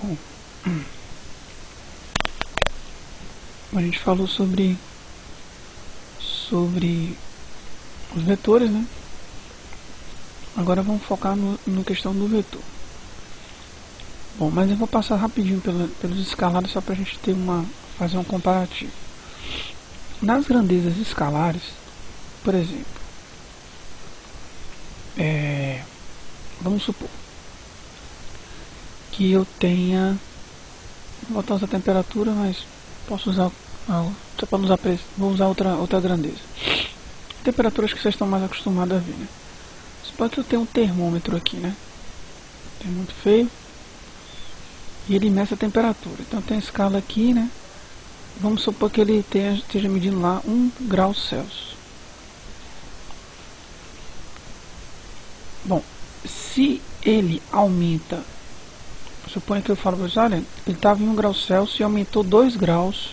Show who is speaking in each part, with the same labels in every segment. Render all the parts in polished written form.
Speaker 1: Bom, a gente falou sobre os vetores, né? Agora vamos focar no questão do vetor. Bom, mas eu vou passar rapidinho pelos escalares só para a gente fazer um comparativo. Nas grandezas escalares, por exemplo, vamos supor que eu tenha, vou botar essa temperatura, mas posso usar só para usar preço, vou usar outra grandeza. Temperaturas que vocês estão mais acostumados a ver, né? Você pode ter um termômetro aqui, né? Termômetro feio. E ele mede a temperatura. Então tem a escala aqui, né? Vamos supor que ele esteja medindo lá 1 grau Celsius. Bom, se ele aumenta, suponha que eu falo para vocês, olha, ele estava em 1 grau Celsius e aumentou 2 graus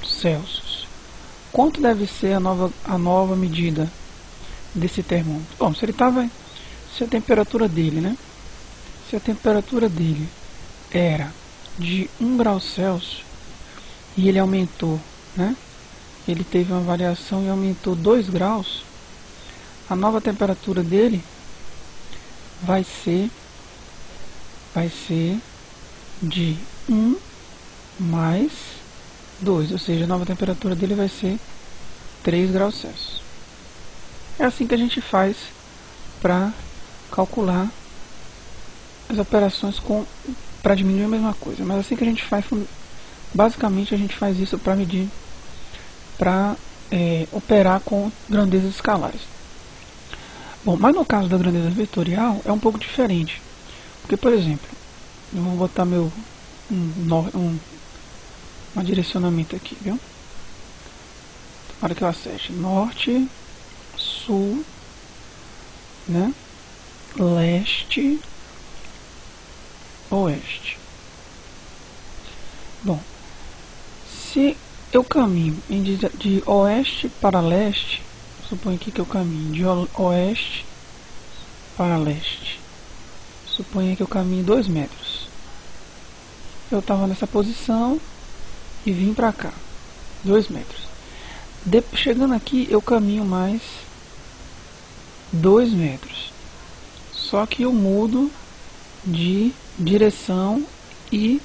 Speaker 1: Celsius. Quanto deve ser a nova medida desse termômetro? Bom, se a temperatura dele, né? Se a temperatura dele era de 1 grau Celsius e ele aumentou, né? Ele teve uma variação e aumentou 2 graus, a nova temperatura dele vai ser de 1 mais 2, ou seja, a nova temperatura dele vai ser 3 graus Celsius. É assim que a gente faz para calcular as operações para diminuir a mesma coisa, mas assim que a gente faz, basicamente a gente faz isso para medir, para operar com grandezas escalares. Bom, mas no caso da grandeza vetorial é um pouco diferente, porque, por exemplo, eu vou botar um direcionamento aqui, viu? Para que eu acerte norte, sul, né? Leste, oeste. Bom, se eu caminho de oeste para leste, suponho aqui que eu caminho de oeste para leste, suponho que eu caminho 2 metros. Eu estava nessa posição e vim para cá, 2 metros. Chegando aqui, eu caminho mais 2 metros. Só que eu mudo de direção e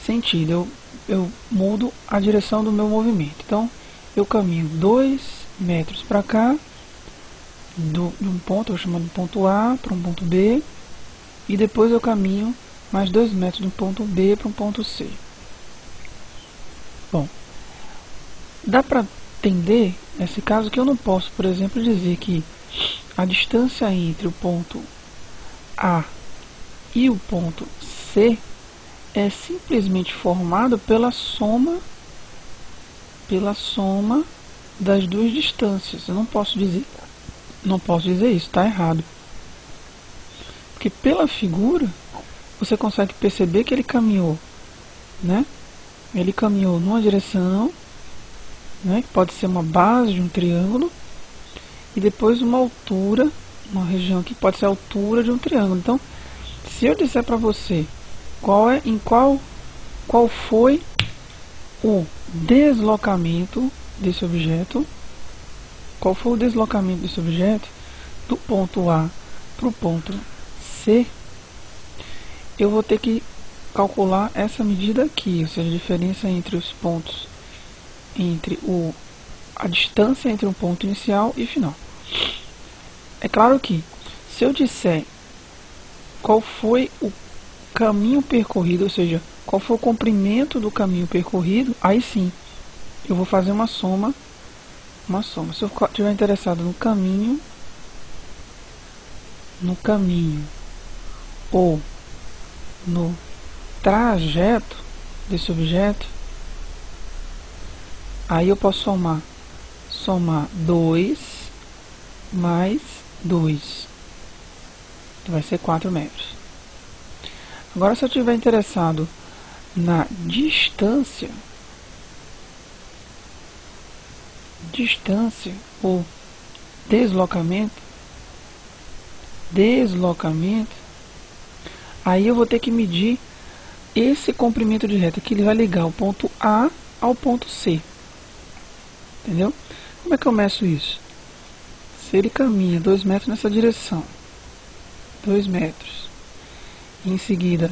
Speaker 1: sentido. Eu mudo a direção do meu movimento. Então, eu caminho 2 metros para cá, de um ponto, eu vou chamar de ponto A para um ponto B, e depois eu caminho mais 2 metros do ponto B para um ponto C. Bom, dá para entender esse caso que eu não posso, por exemplo, dizer que a distância entre o ponto A e o ponto C é simplesmente formada pela soma das duas distâncias. Eu não posso dizer isso, está errado. Porque pela figura você consegue perceber que ele caminhou, né? Ele caminhou numa direção, né, que pode ser uma base de um triângulo, e depois uma altura, uma região que pode ser a altura de um triângulo. Então, se eu disser para você qual foi o deslocamento desse objeto, do ponto A para o ponto C, eu vou ter que calcular essa medida aqui, ou seja, a diferença entre os pontos, a distância entre um ponto inicial e final. É claro que, se eu disser qual foi o caminho percorrido, ou seja, qual foi o comprimento do caminho percorrido, aí sim, eu vou fazer uma soma. Se eu estiver interessado no caminho, ou no trajeto desse objeto, aí eu posso somar 2 mais 2, que vai ser 4 metros. Agora, se eu estiver interessado na distância ou deslocamento, Aí eu vou ter que medir esse comprimento de reta, que ele vai ligar o ponto A ao ponto C. Entendeu? Como é que eu meço isso? Se ele caminha 2 metros nessa direção, 2 metros, e em seguida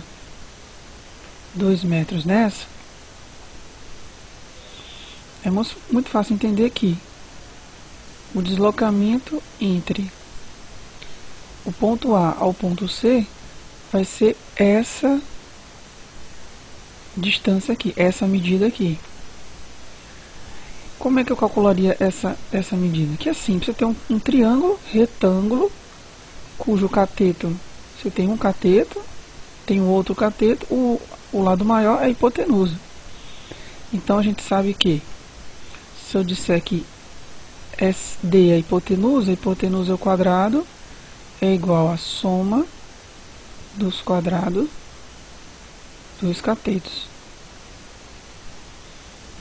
Speaker 1: 2 metros nessa, é muito fácil entender que o deslocamento entre o ponto A ao ponto C vai ser essa distância aqui, essa medida aqui. Como é que eu calcularia essa medida? Que é simples, você tem um triângulo retângulo, cujo cateto, você tem um cateto, tem o outro cateto, o lado maior é a hipotenusa. Então a gente sabe que, se eu disser que SD é a hipotenusa ao quadrado é igual à soma dos quadrados dos catetos.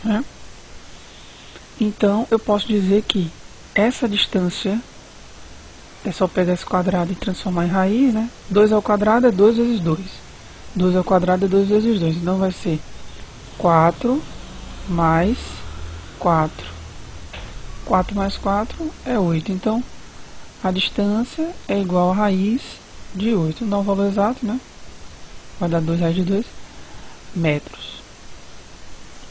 Speaker 1: Né? Então, eu posso dizer que essa distância, é só pegar esse quadrado e transformar em raiz, né? 2 ao quadrado é 2 vezes 2. 2 ao quadrado é 2 vezes 2. Então, vai ser 4 mais 4. 4 mais 4 é 8. Então, a distância é igual a raiz de 8. Não dá um valor exato, né? Vai dar 2 raiz de 2 metros.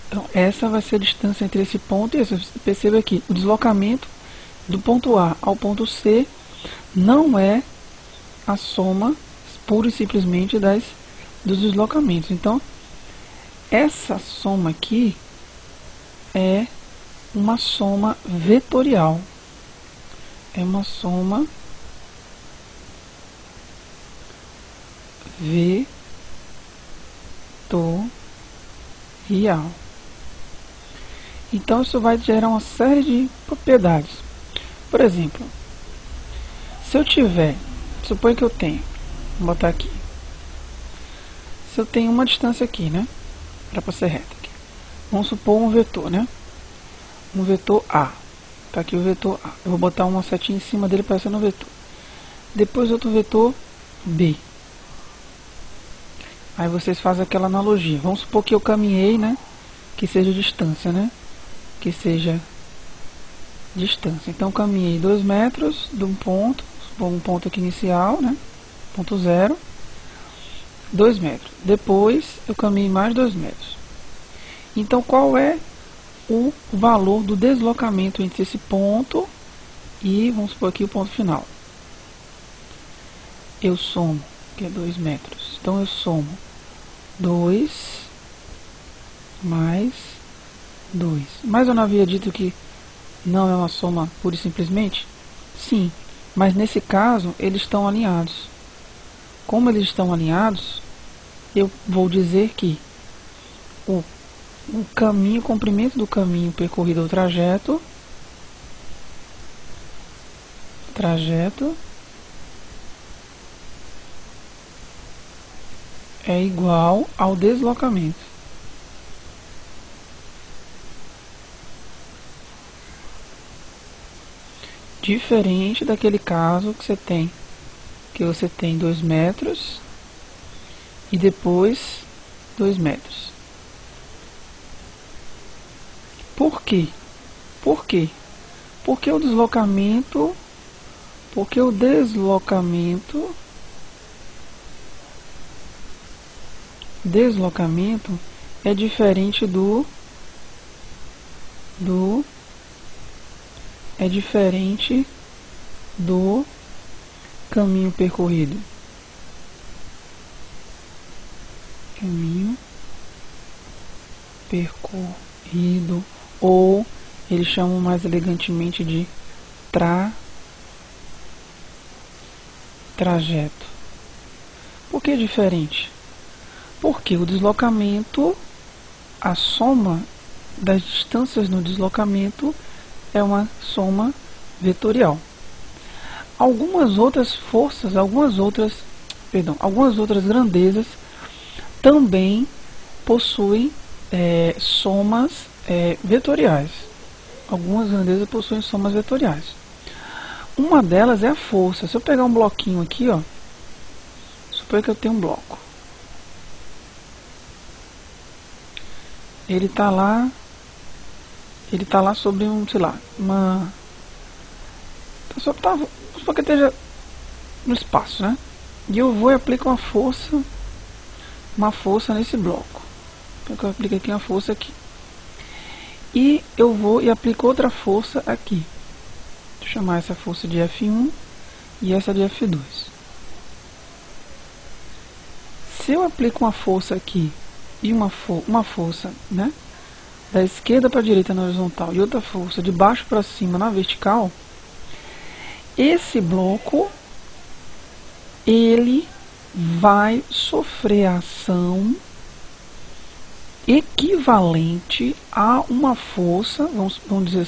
Speaker 1: Então, essa vai ser a distância entre esse ponto e esse. Você perceba aqui, o deslocamento do ponto A ao ponto C não é a soma pura e simplesmente dos deslocamentos. Então, essa soma aqui é uma soma vetorial. É uma soma vetorial. Então, isso vai gerar uma série de propriedades. Por exemplo, se eu tiver, suponha que eu tenho, vou botar aqui, se eu tenho uma distância aqui, né, para ser reta aqui, vamos supor um vetor, né, um vetor A, tá aqui o vetor A, eu vou botar uma setinha em cima dele parecendo um vetor, depois outro vetor B, aí vocês fazem aquela analogia, vamos supor que eu caminhei, né, que seja distância, né, que seja distância. Então, caminhei 2 metros de um ponto aqui inicial, né? Ponto 0, 2 metros. Depois, eu caminhei mais 2 metros. Então, qual é o valor do deslocamento entre esse ponto e, vamos supor aqui, o ponto final? Eu somo, que é 2 metros. Então, eu somo 2 mais 2. Mas eu não havia dito que não é uma soma pura e simplesmente? Sim, mas nesse caso eles estão alinhados. Como eles estão alinhados, eu vou dizer que o caminho, o comprimento do caminho percorrido ao trajeto é igual ao deslocamento. Diferente daquele caso que você tem 2 metros e depois 2 metros. Por quê? Por quê? Porque o deslocamento é diferente do caminho percorrido. Caminho percorrido, ou eles chamam mais elegantemente de trajeto. Por que é diferente? Porque o deslocamento, a soma das distâncias no deslocamento é uma soma vetorial. Algumas outras grandezas também possuem somas vetoriais. Algumas grandezas possuem somas vetoriais. Uma delas é a força. Se eu pegar um bloquinho aqui, ó, Suponha que eu tenho um bloco. Ele tá lá sobre um, sei lá, vamos supor que esteja no espaço, né? E eu vou e aplico uma força nesse bloco. Então eu aplico aqui uma força aqui. E eu vou e aplico outra força aqui. Vou chamar essa força de F1 e essa de F2. Se eu aplico uma força aqui e uma força, né, da esquerda para a direita na horizontal e outra força de baixo para cima na vertical, esse bloco ele vai sofrer a ação equivalente a uma força, vamos dizer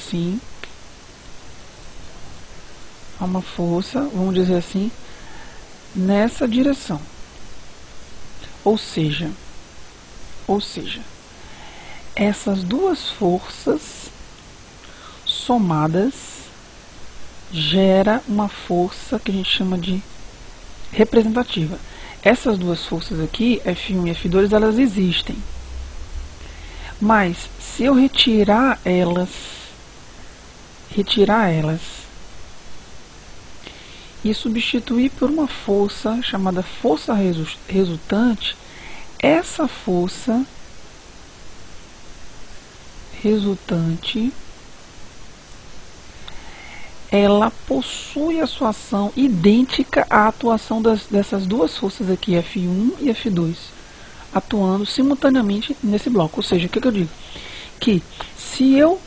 Speaker 1: assim, nessa direção. Ou seja, essas duas forças somadas gera uma força que a gente chama de representativa. Essas duas forças aqui, F1 e F2, elas existem. Mas se eu retirar elas e substituir por uma força chamada força resultante, essa força resultante ela possui a sua ação idêntica à atuação dessas duas forças aqui, F1 e F2, atuando simultaneamente nesse bloco. Ou seja, o que eu digo? Que se eu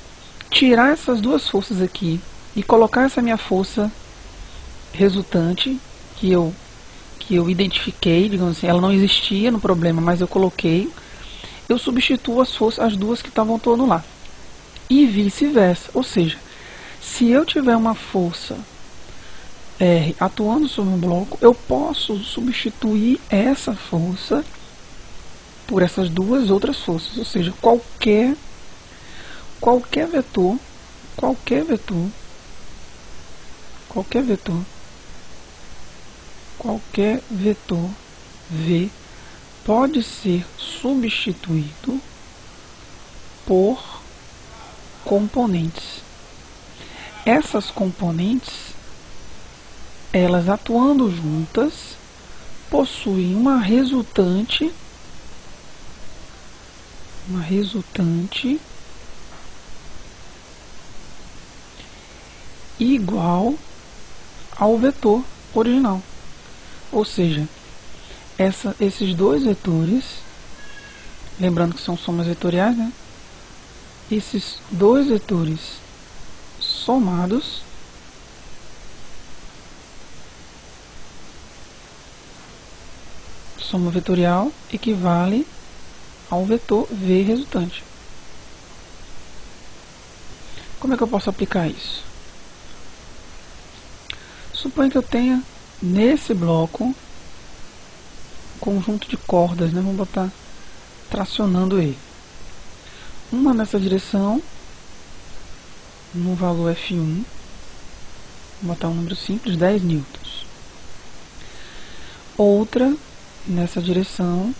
Speaker 1: tirar essas duas forças aqui e colocar essa minha força resultante, que eu identifiquei, digamos assim, ela não existia no problema, mas eu coloquei, eu substituo as duas que estavam atuando lá. E vice-versa. Ou seja, se eu tiver uma força R atuando sobre um bloco, eu posso substituir essa força por essas duas outras forças. Ou seja, qualquer vetor V pode ser substituído por componentes. Essas componentes, elas atuando juntas, possuem uma resultante igual ao vetor original. Ou seja, esses dois vetores, lembrando que são somas vetoriais, né? Esses dois vetores somados soma vetorial equivale ao vetor V resultante. Como é que eu posso aplicar isso? Suponha que eu tenha nesse bloco um conjunto de cordas, né? Vamos botar tracionando ele. Uma nessa direção, no valor F1, vou botar um número simples, 10 newtons. Outra nessa direção,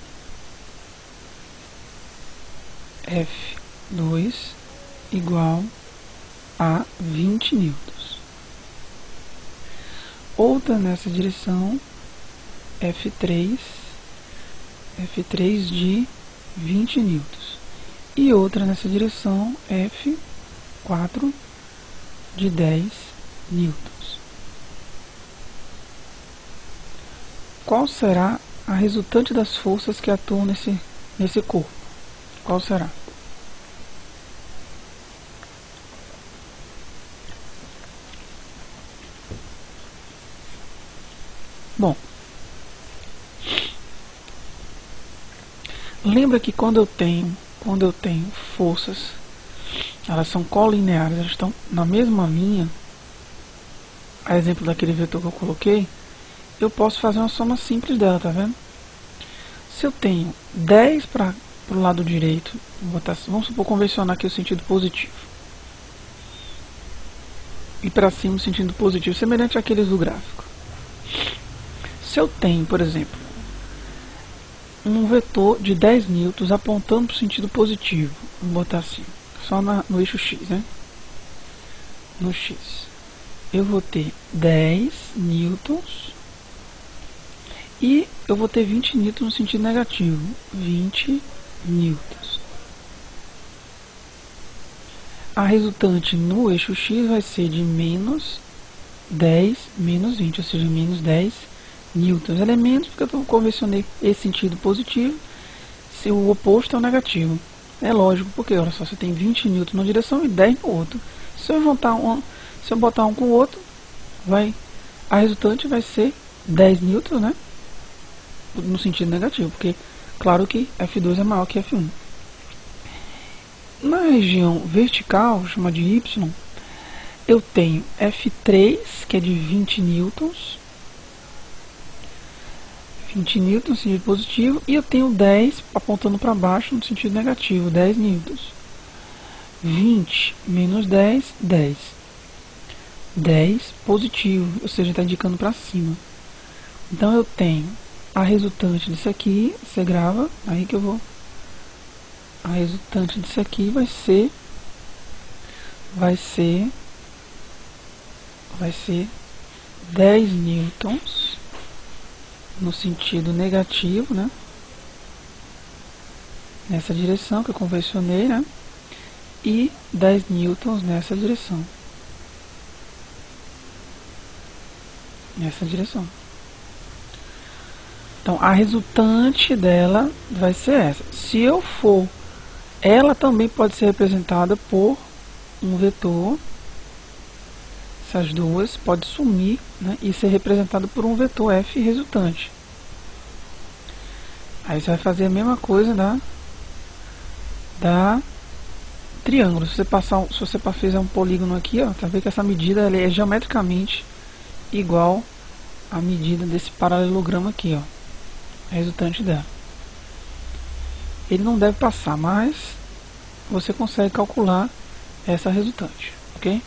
Speaker 1: F2 igual a 20 newtons. Outra nessa direção, F3 de 20 newtons. E outra nessa direção, F4 de 10 newtons. Qual será a resultante das forças que atuam nesse corpo? Qual será? Bom, lembra que quando eu tenho forças, elas são colineares, elas estão na mesma linha, a exemplo daquele vetor que eu coloquei, eu posso fazer uma soma simples dela, tá vendo? Se eu tenho 10 para o lado direito, vamos supor, convencionar aqui o sentido positivo, e para cima o sentido positivo, semelhante àqueles do gráfico. Se eu tenho, por exemplo, um vetor de 10 newtons apontando para o sentido positivo. Vamos botar assim, só no eixo x, né? No x. Eu vou ter 10 newtons e eu vou ter 20 newtons no sentido negativo. 20 newtons. A resultante no eixo x vai ser de menos 10 menos 20, ou seja, menos 10 newtons. Ela é menos porque eu convencionei esse sentido positivo, se o oposto é o negativo. É lógico, porque olha só, você tem 20 newtons numa direção e 10 no outro. Se eu botar um com o outro, a resultante vai ser 10 newtons, né? No sentido negativo, porque claro que F2 é maior que F1. Na região vertical, chama de Y, eu tenho F3, que é de 20 newtons. 20 newtons no sentido positivo, e eu tenho 10 apontando para baixo no sentido negativo, 10 newtons. 20 menos 10, 10. 10 positivo, ou seja, está indicando para cima. Então eu tenho a resultante disso aqui, você grava, aí que eu vou. A resultante disso aqui vai ser 10 newtons no sentido negativo, né? Nessa direção que eu convencionei, né? E 10 newtons nessa direção. Nessa direção. Então, a resultante dela vai ser essa. Se eu for, ela também pode ser representada por um vetor. Essas duas pode sumir, né, e ser representada por um vetor F resultante. Aí você vai fazer a mesma coisa da triângulo. Se você fizer um polígono aqui, ó, tá vendo que essa medida ela é geometricamente igual à medida desse paralelogramo aqui, ó, a resultante dela. Ele não deve passar, mas você consegue calcular essa resultante, ok?